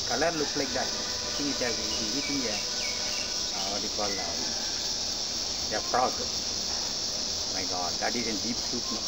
color looks like that. I think it is eating a what do you call a frog. My God, that is in deep soup, no?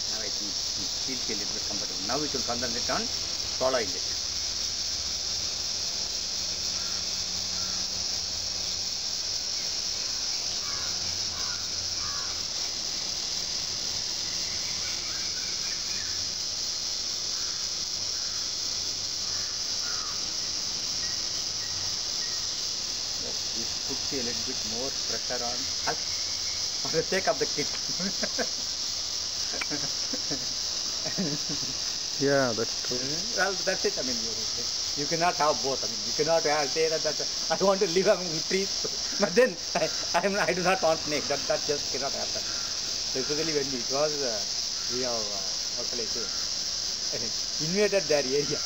Now I think it feels a little bit comfortable. Now we should concentrate on swallowing it. This puts a little bit more pressure on us for the sake of the kid. Yeah, that's true. Well, that's it. I mean, you cannot have both. I mean, you cannot say that I want to live among trees, but then I do not want snakes. That just cannot happen. So especially when because we have what shall I say, invaded their area.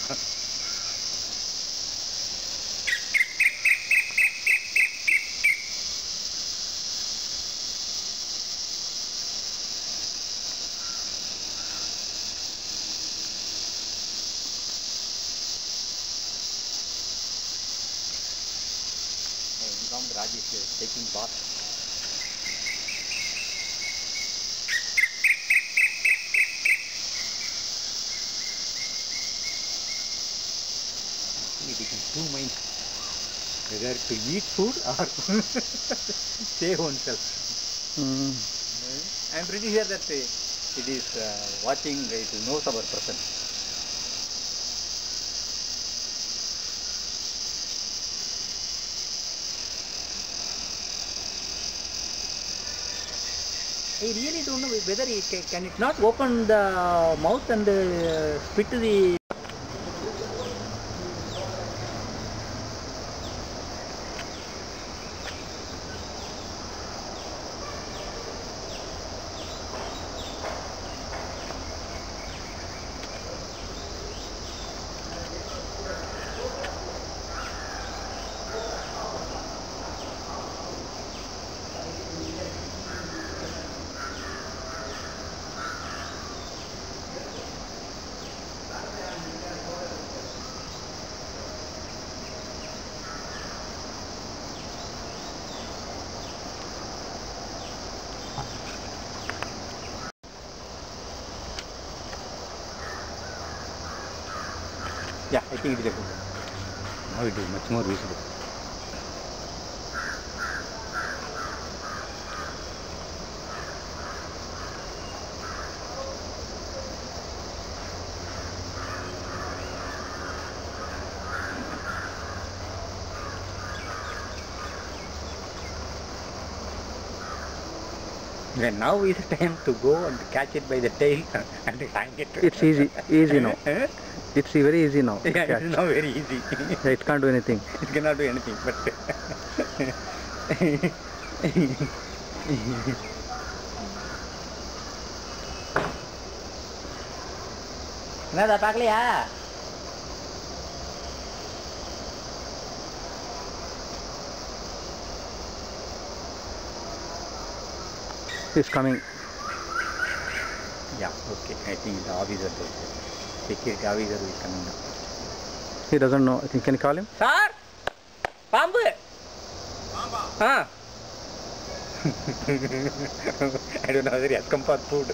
Rajesh is taking bath. It is in two minds whether to eat food or save oneself. I am pretty sure that it is watching, it knows our presence. I really don't know whether it can it not open the mouth and spit the. Yeah, I think it is a good one. Now it is much more visible. And now is the time to go and catch it by the tail and hang it. It's easy now. It's very easy now. Yeah, it is now very easy. Yeah, it can't do anything. It cannot do anything, but என்னடா பார்க்கலையா? He's coming. Yeah, okay. I think the officer, the security officer is coming now. He doesn't know. I think, can you call him? Sir! Pambu! Pamba? Huh? I don't know whether he has come for food.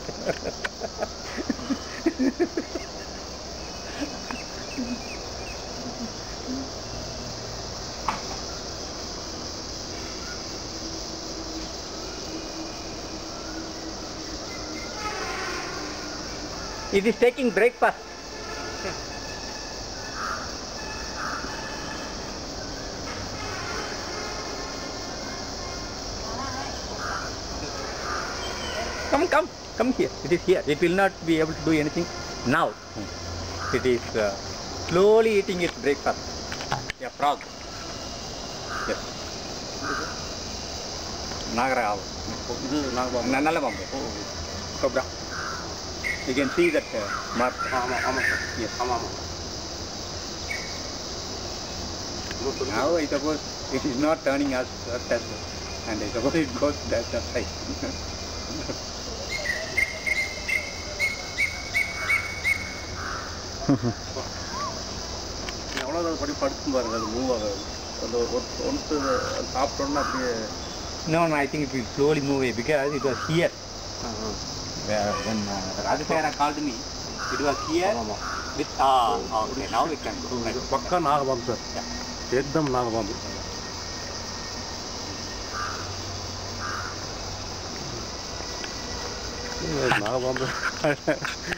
It is taking breakfast. Come here. It is here. It will not be able to do anything now. It is slowly eating its breakfast. A frog. Yes. Nagara. Cobra. You can see that mark. Yes. Now I suppose it is not turning as and I suppose it goes that side. No, I think it will slowly move away because it was here. When Radhikara called me, it was here. With okay, now we can go. Pakka Nagabam, sir. Ekdam Nagabam. Nagabam.